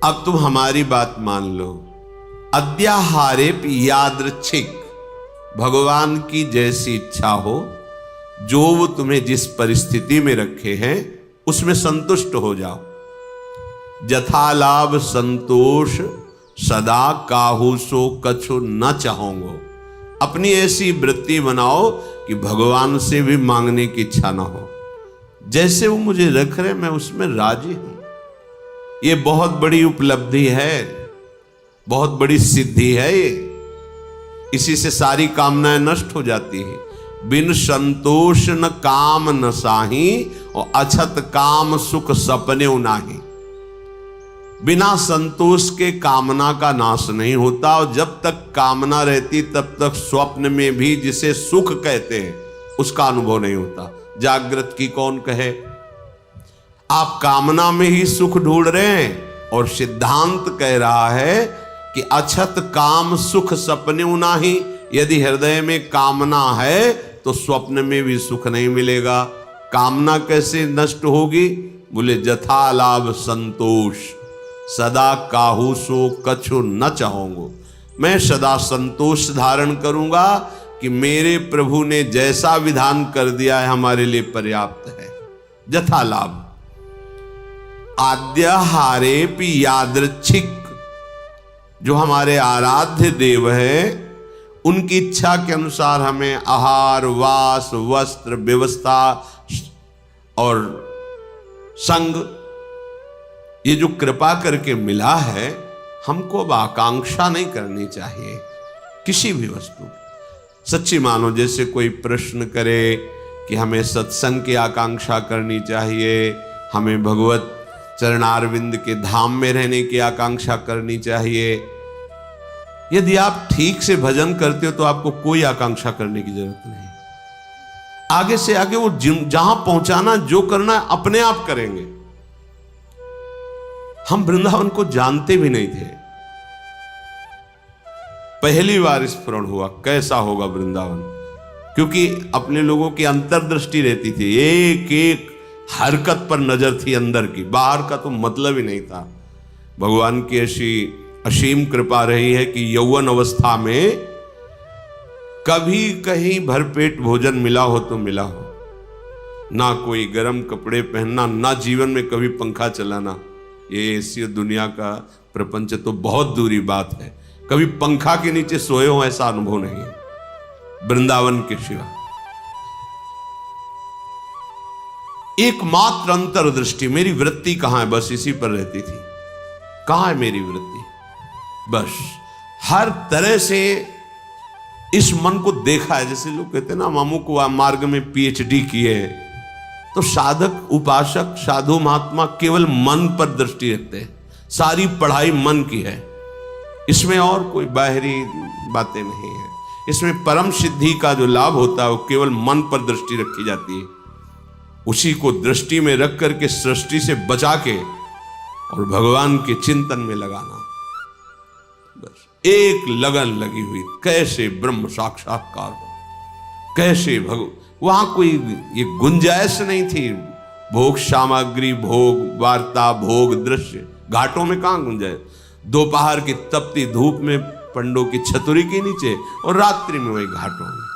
अब तुम हमारी बात मान लो। अद्याहारे यादृच्छिक, भगवान की जैसी इच्छा हो, जो वो तुम्हें जिस परिस्थिति में रखे हैं उसमें संतुष्ट हो जाओ। जथा लाभ संतोष सदा काहू सो कछु न चाहोगे। अपनी ऐसी वृत्ति बनाओ कि भगवान से भी मांगने की इच्छा ना हो। जैसे वो मुझे रख रहे मैं उसमें राजी हूं। ये बहुत बड़ी उपलब्धि है, बहुत बड़ी सिद्धि है ये। इसी से सारी कामनाएं नष्ट हो जाती है। बिन संतोष न काम न साही, और अछत काम सुख सपने नाही। बिना संतोष के कामना का नाश नहीं होता, और जब तक कामना रहती तब तक स्वप्न में भी जिसे सुख कहते हैं उसका अनुभव नहीं होता। जागृत की कौन कहे। आप कामना में ही सुख ढूंढ रहे हैं, और सिद्धांत कह रहा है कि अछत काम सुख सपने नाही। यदि हृदय में कामना है तो स्वप्न में भी सुख नहीं मिलेगा। कामना कैसे नष्ट होगी? बोले जथा लाभ संतोष सदा काहू सो कछु न चाहोगे। मैं सदा संतोष धारण करूंगा कि मेरे प्रभु ने जैसा विधान कर दिया है हमारे लिए पर्याप्त है। जथा लाभ आद्याहारे यादृच्छिक, जो हमारे आराध्य देव है उनकी इच्छा के अनुसार हमें आहार वास वस्त्र व्यवस्था और संग, ये जो कृपा करके मिला है, हमको अब आकांक्षा नहीं करनी चाहिए किसी भी वस्तु की। सच्ची मानो जैसे कोई प्रश्न करे कि हमें सत्संग की आकांक्षा करनी चाहिए, हमें भगवत चरणारविंद के धाम में रहने की आकांक्षा करनी चाहिए। यदि आप ठीक से भजन करते हो तो आपको कोई आकांक्षा करने की जरूरत नहीं। आगे से आगे वो जहां पहुंचाना जो करना है अपने आप करेंगे। हम वृंदावन को जानते भी नहीं थे, पहली बार स्मरण हुआ कैसा होगा वृंदावन, क्योंकि अपने लोगों की अंतर्दृष्टि रहती थी, एक एक हरकत पर नजर थी अंदर की, बाहर का तो मतलब ही नहीं था। भगवान की ऐसी असीम कृपा रही है कि यौवन अवस्था में कभी कहीं भरपेट भोजन मिला हो तो मिला हो, ना कोई गर्म कपड़े पहनना, ना जीवन में कभी पंखा चलाना। ये ऐसी दुनिया का प्रपंच तो बहुत दूरी बात है, कभी पंखा के नीचे सोए हो ऐसा अनुभव नहीं है वृंदावन के सिवा। एकमात्र अंतर्दृष्टि, मेरी वृत्ति कहां है, बस इसी पर रहती थी। कहां है मेरी वृत्ति? बस हर तरह से इस मन को देखा है। जैसे लोग कहते हैं ना, मामू को मार्ग में पीएचडी किए, तो साधक उपासक साधु महात्मा केवल मन पर दृष्टि रखते हैं। सारी पढ़ाई मन की है, इसमें और कोई बाहरी बातें नहीं है। इसमें परम सिद्धि का जो लाभ होता है वो केवल मन पर दृष्टि रखी जाती है। उसी को दृष्टि में रख करके सृष्टि से बचा के और भगवान के चिंतन में लगाना, बस एक लगन लगी हुई, कैसे ब्रह्म साक्षात्कार हो, कैसे वहां कोई ये गुंजाइश नहीं थी। भोग सामग्री, भोग वार्ता, भोग दृश्य, घाटों में कहां गुंजाइश? दोपहर की तपती धूप में पंडों की छतरी के नीचे, और रात्रि में वही घाटों में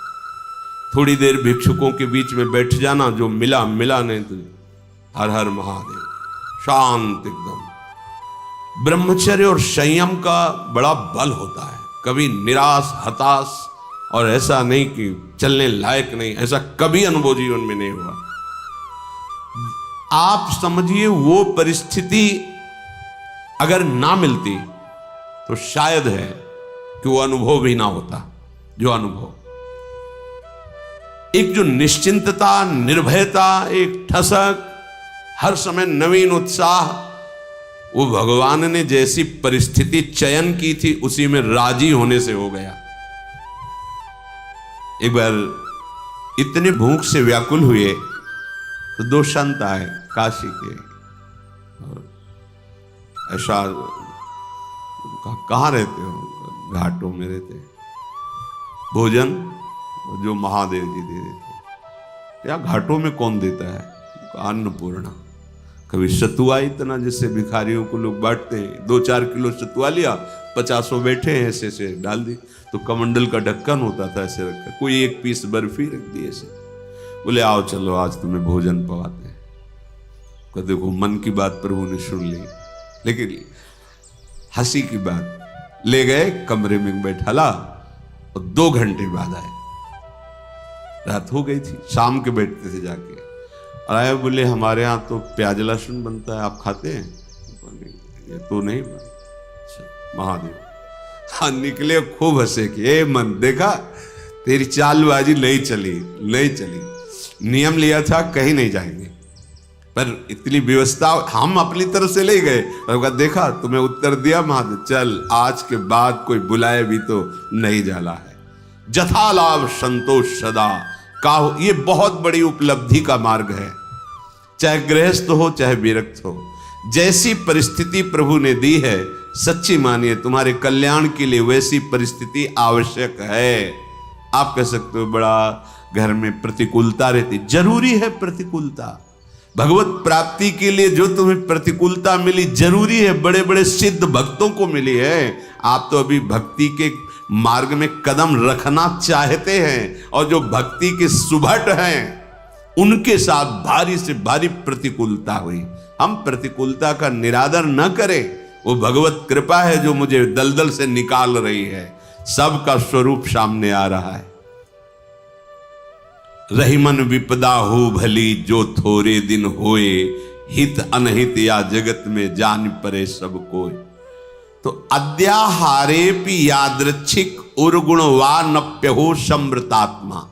थोड़ी देर भिक्षुकों के बीच में बैठ जाना, जो मिला मिला, नहीं तो हर हर महादेव, शांत एकदम। ब्रह्मचर्य और संयम का बड़ा बल होता है। कभी निराश हताश और ऐसा नहीं कि चलने लायक नहीं, ऐसा कभी अनुभव जीवन में नहीं हुआ। आप समझिए वो परिस्थिति अगर ना मिलती तो शायद है कि वो अनुभव भी ना होता जो अनुभव। एक जो निश्चिंतता, निर्भयता, एक ठसक, हर समय नवीन उत्साह, वो भगवान ने जैसी परिस्थिति चयन की थी उसी में राजी होने से हो गया। एक बार इतने भूख से व्याकुल हुए तो दो संत आए काशी के, ऐसा कहाँ रहते हो? घाटों में रहते। भोजन जो महादेव जी दे देते। या घाटों में कौन देता है? अन्नपूर्णा। कभी सतुआ इतना, जैसे भिखारियों को लोग बांटते हैं, 2-4 किलो सतुआ लिया, 50 बैठे हैं, ऐसे ऐसे डाल दी। तो कमंडल का ढक्कन होता था, ऐसे रखा, कोई 1 पीस बर्फी रख दी ऐसे, बोले आओ चलो आज तुम्हें भोजन पवाते हैं। तो देखो मन की बात प्रभु ने सुन ली, लेकिन हंसी की बात, ले गए कमरे में बैठाला और 2 घंटे बाद आए। रात हो गई थी, शाम के बैठते थे जाके, और आए बोले हमारे यहाँ तो प्याज लहसुन बनता है, आप खाते हैं? ये तो नहीं अच्छा, महादेव। हाँ निकले, खूब हंसे कि ए मन देखा तेरी चालबाजी नहीं चली, नियम लिया था कहीं नहीं जाएंगे, पर इतनी व्यवस्था हम अपनी तरफ से ले गए, और देखा तुम्हें उत्तर दिया महादेव, चल आज के बाद कोई बुलाए भी तो नहीं जाला है। जथा लाभ संतोष सदा का, ये बहुत बड़ी उपलब्धि का मार्ग है। चाहे गृहस्थ हो चाहे विरक्त हो, जैसी परिस्थिति प्रभु ने दी है, सच्ची मानिए तुम्हारे कल्याण के लिए वैसी परिस्थिति आवश्यक है। आप कह सकते हो बड़ा घर में प्रतिकूलता रहती, जरूरी है प्रतिकूलता। भगवत प्राप्ति के लिए जो तुम्हें प्रतिकूलता मिली जरूरी है, बड़े बड़े सिद्ध भक्तों को मिली है। आप तो अभी भक्ति के मार्ग में कदम रखना चाहते हैं, और जो भक्ति के सुभट हैं उनके साथ भारी से भारी प्रतिकूलता हुई। हम प्रतिकूलता का निरादर न करें, वो भगवत कृपा है जो मुझे दलदल से निकाल रही है। सबका स्वरूप सामने आ रहा है। रहीमन विपदा हो भली, जो थोड़े दिन होए, हित अनहित या जगत में जान परे सब कोई। तो अद्याहारेपि यादृच्छिक उर्गुण वा नप्यहो समृतात्मा।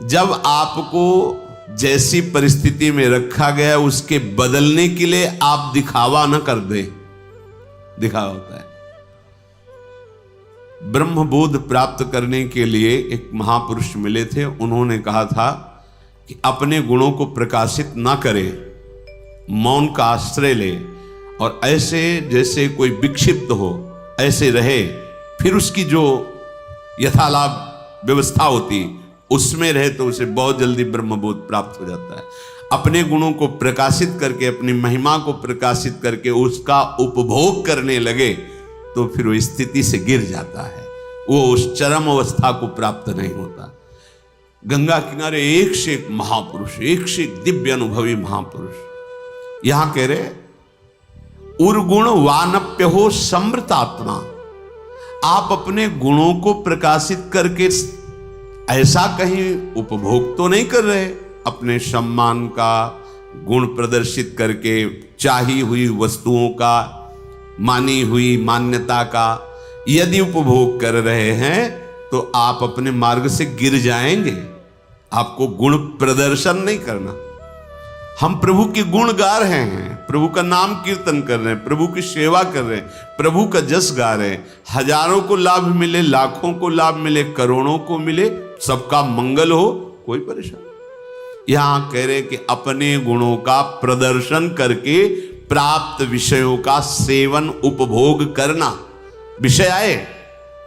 जब आपको जैसी परिस्थिति में रखा गया उसके बदलने के लिए आप दिखावा न कर दे, दिखावा होता है। ब्रह्म बोध प्राप्त करने के लिए एक महापुरुष मिले थे, उन्होंने कहा था कि अपने गुणों को प्रकाशित ना करे, मौन का आश्रय ले, और ऐसे जैसे कोई विक्षिप्त हो ऐसे रहे, फिर उसकी जो यथालाभ व्यवस्था होती उसमें रहे तो उसे बहुत जल्दी ब्रह्मबोध प्राप्त हो जाता है। अपने गुणों को प्रकाशित करके, अपनी महिमा को प्रकाशित करके उसका उपभोग करने लगे तो फिर वो स्थिति से गिर जाता है, वो उस चरम अवस्था को प्राप्त नहीं होता। गंगा किनारे एक से एक महापुरुष, एक से एक दिव्य अनुभवी महापुरुष। यहां कह रहे उर्गुण वानप्य हो समृतात्मा। आप अपने गुणों को प्रकाशित करके ऐसा कहीं उपभोग तो नहीं कर रहे, अपने सम्मान का गुण प्रदर्शित करके, चाही हुई वस्तुओं का, मानी हुई मान्यता का यदि उपभोग कर रहे हैं तो आप अपने मार्ग से गिर जाएंगे। आपको गुण प्रदर्शन नहीं करना। हम प्रभु के गुण गा रहे हैं, प्रभु का नाम कीर्तन कर रहे हैं, प्रभु की सेवा कर रहे हैं, प्रभु का जस गा रहे हैं। हजारों को लाभ मिले, लाखों को लाभ मिले, करोड़ों को मिले, सबका मंगल हो, कोई परेशान। यहां कह रहे कि अपने गुणों का प्रदर्शन करके प्राप्त विषयों का सेवन उपभोग करना, विषय आए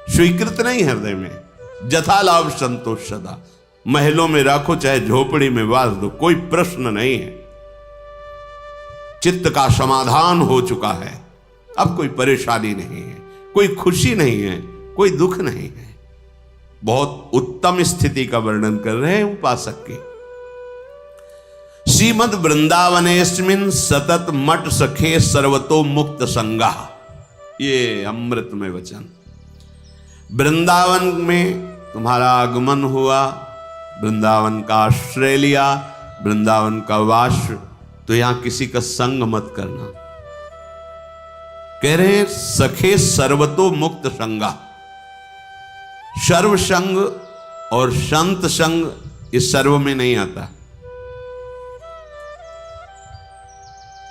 स्वीकृत नहीं हृदय में, जथा लाभ संतोष सदा। महलों में रखो चाहे झोपड़ी में वास दो, कोई प्रश्न नहीं है। चित्त का समाधान हो चुका है, अब कोई परेशानी नहीं है, कोई खुशी नहीं है, कोई दुख नहीं है। बहुत उत्तम स्थिति का वर्णन कर रहे हैं उपासक के। श्रीमद वृंदावनेस्मिन् सतत मठ सखे सर्वतो मुक्त संगा। ये अमृतमय वचन। वृंदावन में तुम्हारा आगमन हुआ, वृंदावन का आश्रय लिया, वृंदावन का वास, तो यहां किसी का संग मत करना। कह रहे सखे सर्वतो मुक्त संगा। सर्व संग और संत संग इस सर्व में नहीं आता।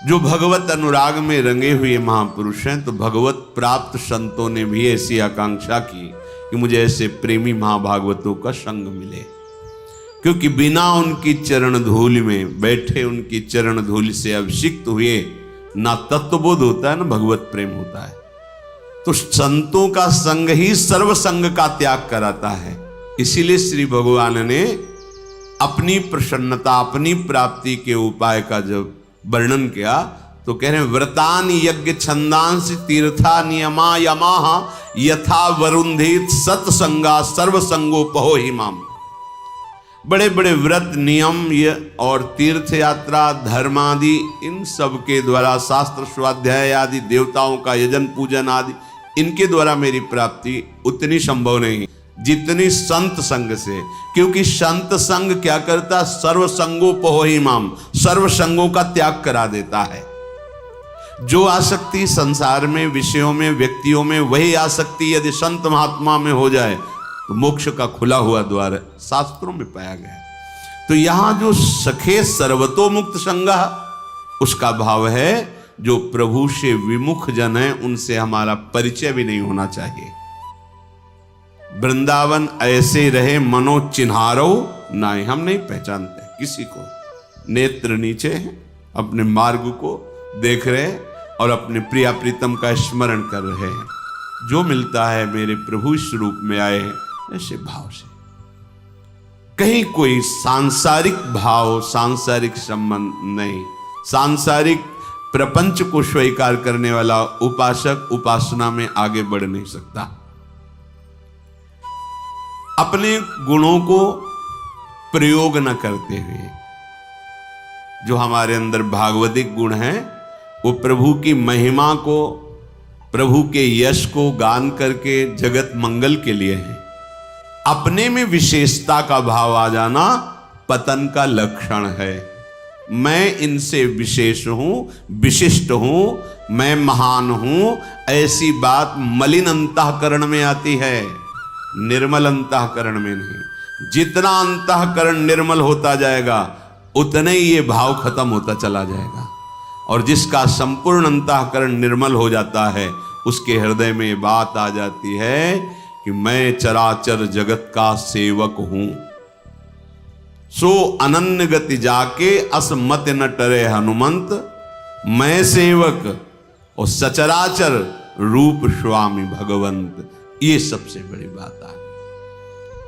जो भगवत अनुराग में रंगे हुए महापुरुष हैं, तो भगवत प्राप्त संतों ने भी ऐसी आकांक्षा की कि मुझे ऐसे प्रेमी महाभागवतों का संग मिले, क्योंकि बिना उनकी चरण धूल में बैठे, उनकी चरण धूल से अभिषिक्त हुए ना तत्वबोध होता है ना भगवत प्रेम होता है। तो संतों का संग ही सर्व संग का त्याग कराता है। इसीलिए श्री भगवान ने अपनी प्रसन्नता, अपनी प्राप्ति के उपाय का जब वर्णन किया तो कह रहे हैं व्रतान यज्ञ छंदांस तीर्था नियमा यमाह यथा वरुंधित सत्संगा सर्वसंगोपहो हिमाम। बड़े बड़े व्रत नियम और तीर्थ यात्रा धर्मादि इन सब के द्वारा शास्त्र स्वाध्याय आदि देवताओं का यजन पूजन आदि इनके द्वारा मेरी प्राप्ति उतनी संभव नहीं जितनी संत संग से। क्योंकि संत संग क्या करता, सर्व संगोपहो हिमाम, सर्व संगों का त्याग करा देता है। जो आसक्ति संसार में विषयों में व्यक्तियों में, वही आसक्ति यदि संत महात्मा में हो जाए तो मोक्ष का खुला हुआ द्वार शास्त्रों में पाया गया। तो यहां जो सखे सर्वतोमुक्त संगा, उसका भाव है जो प्रभु से विमुख जन है उनसे हमारा परिचय भी नहीं होना चाहिए। वृंदावन ऐसे रहे मनो चिन्हारो नहीं, हम नहीं पहचानते किसी को। नेत्र नीचे हैं, अपने मार्ग को देख रहे और अपने प्रिया प्रीतम का स्मरण कर रहे हैं। जो मिलता है मेरे प्रभु इस रूप में आए हैं ऐसे भाव से। कहीं कोई सांसारिक भाव सांसारिक संबंध नहीं। सांसारिक प्रपंच को स्वीकार करने वाला उपासक उपासना में आगे बढ़ नहीं सकता। अपने गुणों को प्रयोग न करते हुए, जो हमारे अंदर भागवतिक गुण हैं वो प्रभु की महिमा को, प्रभु के यश को गान करके जगत मंगल के लिए है। अपने में विशेषता का भाव आ जाना पतन का लक्षण है। मैं इनसे विशेष हूं, विशिष्ट हूं, मैं महान हूं, ऐसी बात मलिन अंतःकरण में आती है, निर्मल अंतःकरण में नहीं। जितना अंतःकरण निर्मल होता जाएगा उतने ही ये भाव खत्म होता चला जाएगा। और जिसका संपूर्ण अंतःकरण निर्मल हो जाता है उसके हृदय में ये बात आ जाती है कि मैं चराचर जगत का सेवक हूं। सो अनन्य गति जाके असमत न टरे हनुमंत, मैं सेवक और सचराचर रूप स्वामी भगवंत। ये सबसे बड़ी बात आ गई।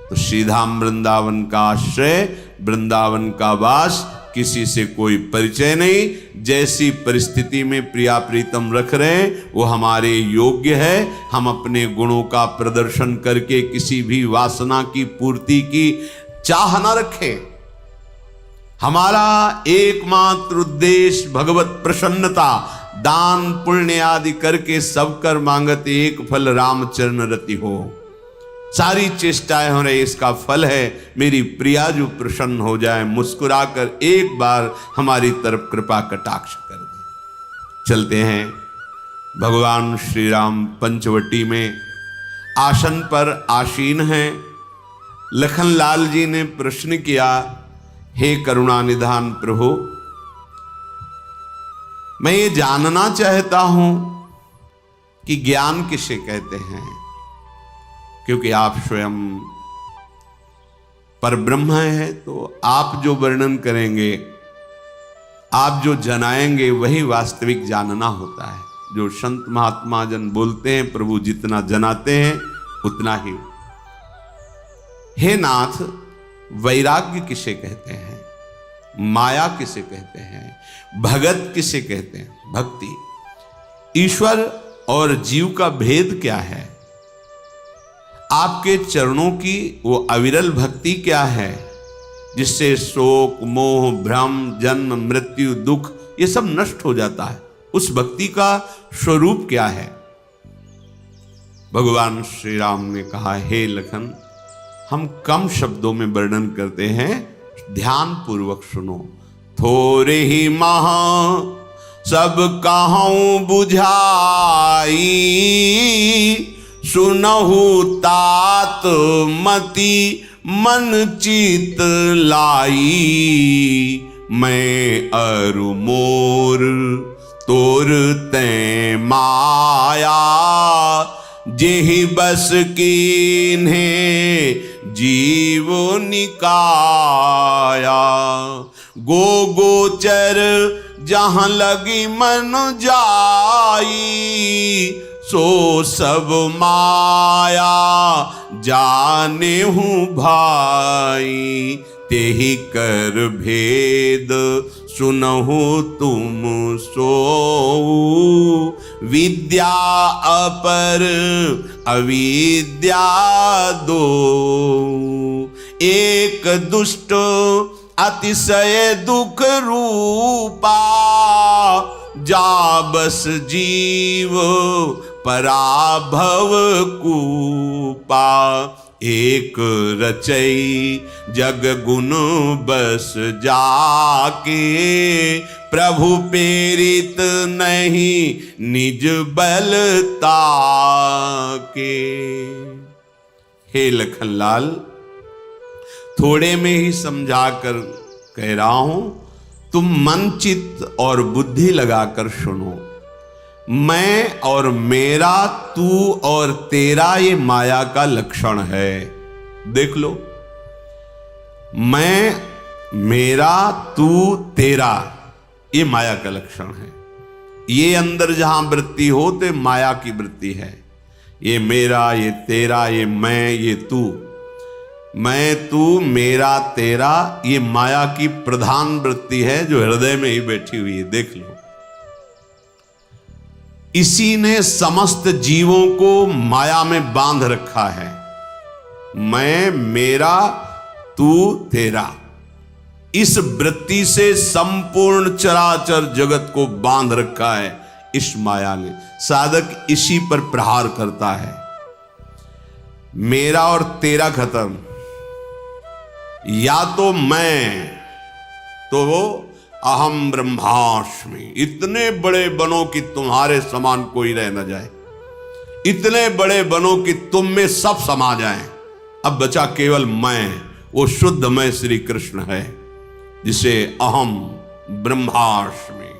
तो श्रीधाम वृंदावन का आश्रय, वृंदावन का वास, किसी से कोई परिचय नहीं। जैसी परिस्थिति में प्रिया प्रीतम रख रहे हैं वो हमारे योग्य है। हम अपने गुणों का प्रदर्शन करके किसी भी वासना की पूर्ति की चाह न रखें। हमारा एकमात्र उद्देश्य भगवत प्रसन्नता, दान पुण्य आदि करके सब कर मांगत एक फल रामचरण रति हो। सारी चेष्टाएं हो रही, इसका फल है मेरी प्रिया जो प्रसन्न हो जाए, मुस्कुराकर एक बार हमारी तरफ कृपा कटाक्ष कर दे। चलते हैं। भगवान श्री राम पंचवटी में आसन पर आसीन हैं। लखनलाल जी ने प्रश्न किया, हे करुणा निधान प्रभु, मैं ये जानना चाहता हूं कि ज्ञान किसे कहते हैं, क्योंकि आप स्वयं परब्रह्म हैं। तो आप जो वर्णन करेंगे, आप जो जनाएंगे वही वास्तविक जानना होता है। जो संत महात्मा जन बोलते हैं, प्रभु जितना जनाते हैं उतना ही। हे नाथ, वैराग्य किसे कहते हैं, माया किसे कहते हैं, भगत किसे कहते हैं, भक्ति, ईश्वर और जीव का भेद क्या है, आपके चरणों की वो अविरल भक्ति क्या है जिससे शोक मोह भ्रम जन्म मृत्यु दुख ये सब नष्ट हो जाता है, उस भक्ति का स्वरूप क्या है। भगवान श्री राम ने कहा, हे लखन, हम कम शब्दों में वर्णन करते हैं, ध्यान पूर्वक सुनो। थोरे ही महा सब कहूं बुझाई, सुनहु तात मति मन चित लाई। मैं अरु मोर तोर तै माया, जेहि बस कीन्हे जीव निकाया। गो गोचर जहां लगी मन जाई, सो सब माया जाने हूँ भाई। तेहि कर भेद सुनहु तुम सो, विद्या अपर अविद्या दो, एक दुष्ट अतिशय दुख रूपा, जा बस जीव पराभव कूपा, एक रचई जग गुण बस जाके, प्रभु प्रेरित नहीं निज बलता के। हे लखनलाल, थोड़े में ही समझाकर कह रहा हूं, तुम मन चित्त और बुद्धि लगाकर सुनो। मैं और मेरा, तू और तेरा, ये माया का लक्षण है। देख लो, मैं, मेरा, तू, तेरा, ये माया का लक्षण है। ये अंदर जहां वृत्ति हो तो माया की वृत्ति है। ये मेरा, ये तेरा, ये मैं, ये तू, मैं, तू, मेरा, तेरा, ये माया की प्रधान वृत्ति है जो हृदय में ही बैठी हुई है। देख लो, इसी ने समस्त जीवों को माया में बांध रखा है। मैं, मेरा, तू, तेरा, इस वृत्ति से संपूर्ण चराचर जगत को बांध रखा है इस माया ने। साधक इसी पर प्रहार करता है। मेरा और तेरा खत्म, या तो मैं, तो वो अहम ब्रह्मास्मि, इतने बड़े बनो कि तुम्हारे समान कोई रह न जाए, इतने बड़े बनो कि तुम में सब समा जाए। अब बचा केवल मैं, वो शुद्ध मैं श्री कृष्ण है, जिसे अहम ब्रह्मास्मि,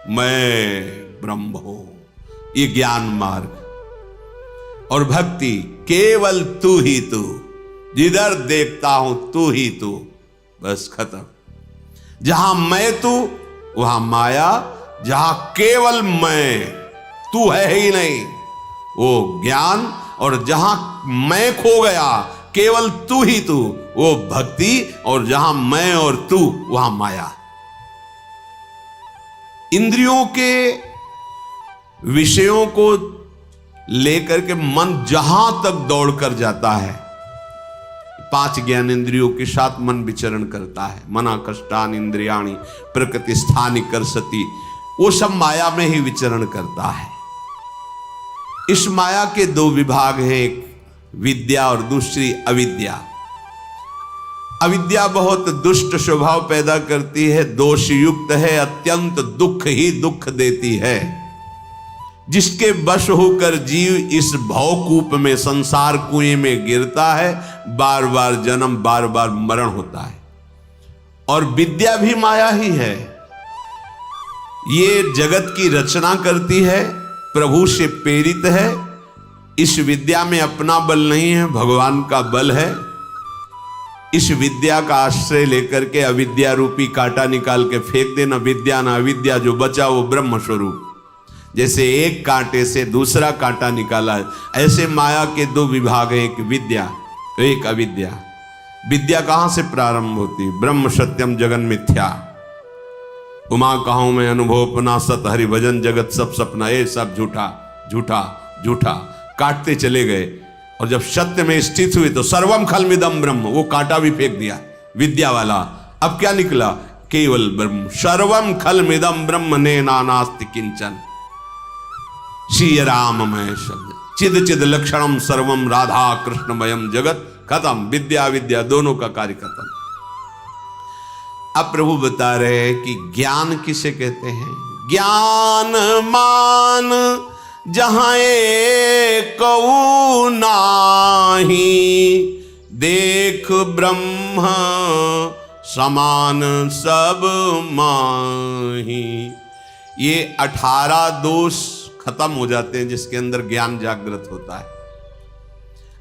मैं ब्रह्म हूं। ये ज्ञान मार्ग और भक्ति, केवल तू ही तू, जिधर देखता हूं तू ही तू, बस खत्म। जहां मैं तू वहां माया, जहां केवल मैं, तू है ही नहीं, वो ज्ञान। और जहां मैं खो गया, केवल तू ही तू, वो भक्ति। और जहां मैं और तू वहां माया। इंद्रियों के विषयों को लेकर के मन जहां तक दौड़कर जाता है, 5 ज्ञानेंद्रियों के साथ मन विचरण करता है। मना कष्टान इंद्रियाणी प्रकृति स्थानि करसति, वो सब माया में ही विचरण करता है। इस माया के 2 विभाग हैं, एक विद्या और दूसरी अविद्या। अविद्या बहुत दुष्ट स्वभाव पैदा करती है, दोष युक्त है, अत्यंत दुख ही दुख देती है। जिसके वश होकर जीव इस भवकूप में, संसार कुएं में गिरता है, बार बार जन्म, बार बार मरण होता है। और विद्या भी माया ही है। ये जगत की रचना करती है, प्रभु से प्रेरित है। इस विद्या में अपना बल नहीं है, भगवान का बल है। इस विद्या का आश्रय लेकर के अविद्या रूपी कांटा निकाल के फेंक देना। विद्या ना अविद्या, जो बचा वो ब्रह्म स्वरूप। जैसे एक कांटे से दूसरा कांटा निकाला है, ऐसे माया के 2 विभाग हैं, एक विद्या एक अविद्या। विद्या कहां से प्रारंभ होती है? ब्रह्म सत्यम जगन मिथ्या, उमा कहूं मैं अनुभवपना, सत हरि भजन जगत सब सपना, ये सब झूठा झूठा झूठा काटते चले गए। और जब सत्य में स्थित हुए तो सर्वम खलमिदम ब्रह्म, वो कांटा भी फेंक दिया विद्या वाला। अब क्या निकला? केवल ब्रह्म। सर्वम खलमिदम ब्रह्म ने नानास्ति किंचन। श्री राममय शब्द, चिद चिद लक्षणम सर्वम राधा कृष्णमयम जगत। खत्म, विद्या विद्या दोनों का कार्य खत्म। अब प्रभु बता रहे हैं कि ज्ञान किसे कहते हैं। ज्ञान मान जहां एकऊ नाही, देख ब्रह्म समान सब माही। ये 18 दोष खत्म हो जाते हैं जिसके अंदर ज्ञान जागृत होता है।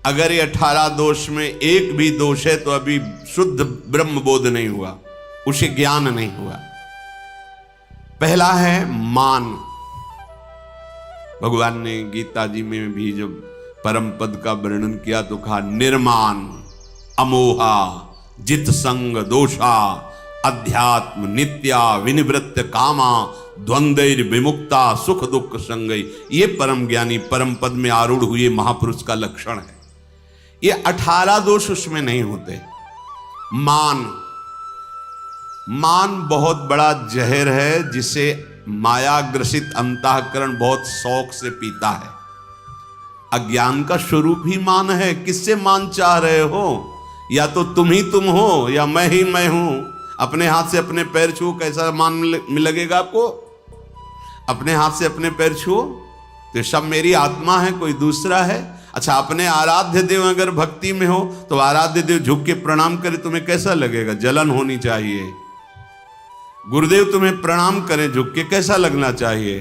अगर ये 18 दोष में एक भी दोष है तो अभी शुद्ध ब्रह्म बोध नहीं हुआ, उसे ज्ञान नहीं हुआ। पहला है मान। भगवान ने गीता जी में भी जब परम पद का वर्णन किया तो कहा निर्मान, अमोहा, जित संग दोषा, अध्यात्म नित्या विनिवृत्त कामा द्वंद्वैर विमुक्ता सुख दुख संगई। ये परम ज्ञानी परम पद में आरूढ़ हुए महापुरुष का लक्षण है। ये 18 दोष उसमें नहीं होते। मान बहुत बड़ा जहर है, जिसे मायाग्रसित अंतःकरण बहुत शौक से पीता है। अज्ञान का स्वरूप ही मान है। किससे मान चाह रहे हो? या तो तुम ही तुम हो या मैं ही मैं हूं। अपने हाथ से अपने पैर छुओ, कैसा मान लगेगा आपको? अपने हाथ से अपने पैर छुओ तो सब मेरी आत्मा है, कोई दूसरा है। अच्छा, अपने आराध्य देव अगर भक्ति में हो तो आराध्य देव झुक के प्रणाम करे, तुम्हें कैसा लगेगा? जलन होनी चाहिए। गुरुदेव तुम्हें प्रणाम करें झुक के, कैसा लगना चाहिए?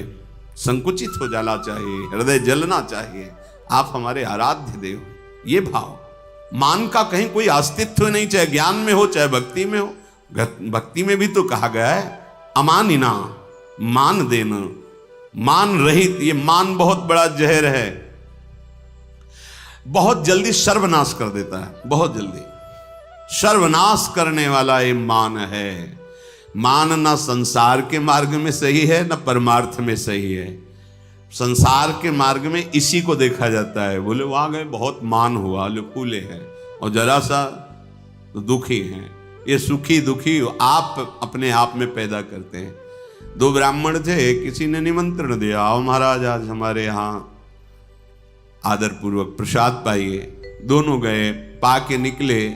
संकुचित हो जाना चाहिए, हृदय जलना चाहिए। आप हमारे आराध्य देव। ये भाव, मान का कहीं कोई अस्तित्व नहीं, चाहे ज्ञान में हो चाहे भक्ति में हो। भक्ति में भी तो कहा गया है अमानिना, मान देना, मान रहित। ये मान बहुत बड़ा जहर है, बहुत जल्दी सर्वनाश कर देता है। बहुत जल्दी सर्वनाश करने वाला ये मान है। मान ना संसार के मार्ग में सही है ना परमार्थ में सही है। संसार के मार्ग में इसी को देखा जाता है। बोले वहां गए बहुत मान हुआ, फूले हैं, और जरा सा तो दुखी हैं। ये सुखी दुखी आप अपने आप में पैदा करते हैं। 2 ब्राह्मण थे, किसी ने निमंत्रण दिया, आओ महाराज आज हमारे यहाँ आदर पूर्वक प्रसाद पाइए। दोनों गए, पाके निकले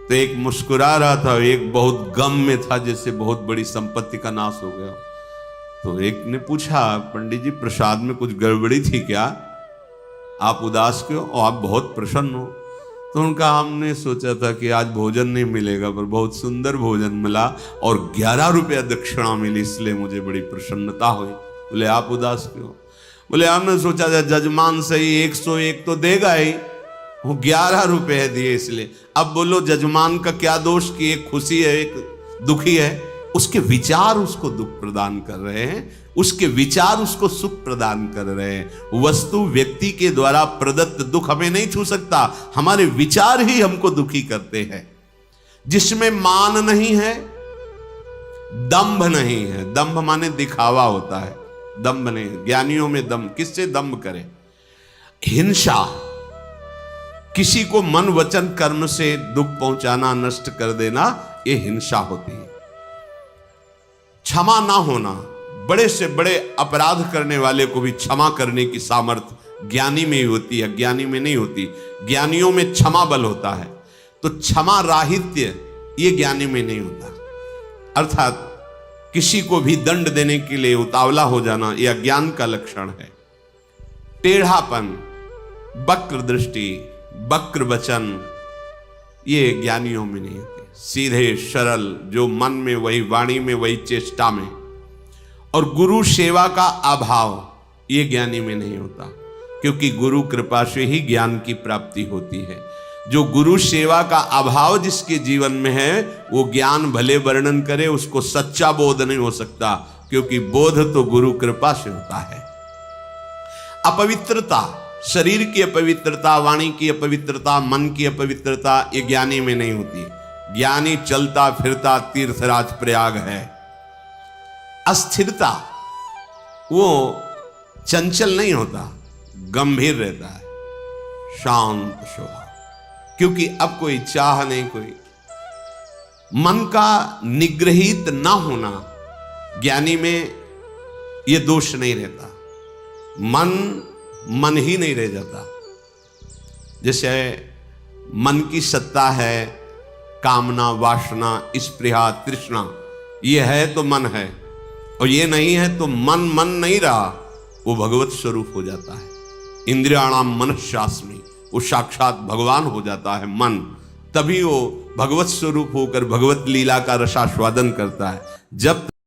तो एक मुस्कुरा रहा था, एक बहुत गम में था, जैसे बहुत बड़ी संपत्ति का नाश हो गया। तो एक ने पूछा, पंडित जी प्रसाद में कुछ गड़बड़ी थी क्या? आप उदास क्यों और आप बहुत प्रसन्न हो? तो उनका, हमने सोचा था कि आज भोजन नहीं मिलेगा, पर बहुत सुंदर भोजन मिला और 11 रुपया दक्षिणा मिली, इसलिए मुझे बड़ी प्रसन्नता हुई। बोले आप उदास क्यों? बोले हमने सोचा था जजमान सही 101 तो देगा ही, वो 11 रुपये दिए इसलिए। अब बोलो जजमान का क्या दोष कि एक खुशी है एक दुखी है? उसके विचार उसको दुख प्रदान कर रहे हैं, उसके विचार उसको सुख प्रदान कर रहे हैं। वस्तु व्यक्ति के द्वारा प्रदत्त दुख हमें नहीं छू सकता, हमारे विचार ही हमको दुखी करते हैं। जिसमें मान नहीं है, दंभ नहीं है। दंभ माने दिखावा होता है, दंभ नहीं। ज्ञानियों में दंभ, किससे दंभ करें? हिंसा, किसी को मन वचन कर्म से दुख पहुंचाना, नष्ट कर देना, यह हिंसा होती है। क्षमा ना होना, बड़े से बड़े अपराध करने वाले को भी क्षमा करने की सामर्थ्य ज्ञानी में ही होती है, अज्ञानी में नहीं होती। ज्ञानियों में क्षमा बल होता है, तो क्षमा राहित्य ये ज्ञानी में नहीं होता। अर्थात किसी को भी दंड देने के लिए उतावला हो जाना, यह अज्ञान का लक्षण है। टेढ़ापन, वक्र दृष्टि, वक्र वचन, ये ज्ञानियों में नहीं होते। सीधे सरल, जो मन में वही, वाणी में वही, चेष्टा में। और गुरु सेवा का अभाव, ये ज्ञानी में नहीं होता, क्योंकि गुरु कृपा से ही ज्ञान की प्राप्ति होती है। जो गुरु सेवा का अभाव जिसके जीवन में है, वो ज्ञान भले वर्णन करे, उसको सच्चा बोध नहीं हो सकता, क्योंकि बोध तो गुरु कृपा से होता है। अपवित्रता, शरीर की अपवित्रता, वाणी की अपवित्रता, मन की अपवित्रता, ये ज्ञानी में नहीं होती। ज्ञानी चलता फिरता तीर्थराज प्रयाग है। अस्थिरता, वो चंचल नहीं होता, गंभीर रहता है, शांत स्वभाव, क्योंकि अब कोई चाह नहीं, कोई मन का निग्रहित ना होना, ज्ञानी में ये दोष नहीं रहता। मन ही नहीं रह जाता। जैसे मन की सत्ता है, कामना, वासना, स्पृहा, तृष्णा, ये है तो मन है, और ये नहीं है तो मन नहीं रहा, वो भगवत स्वरूप हो जाता है। इंद्रियाणाम मनश्शास्मि, वो साक्षात भगवान हो जाता है मन। तभी वो भगवत स्वरूप होकर भगवत लीला का रसास्वादन करता है। जब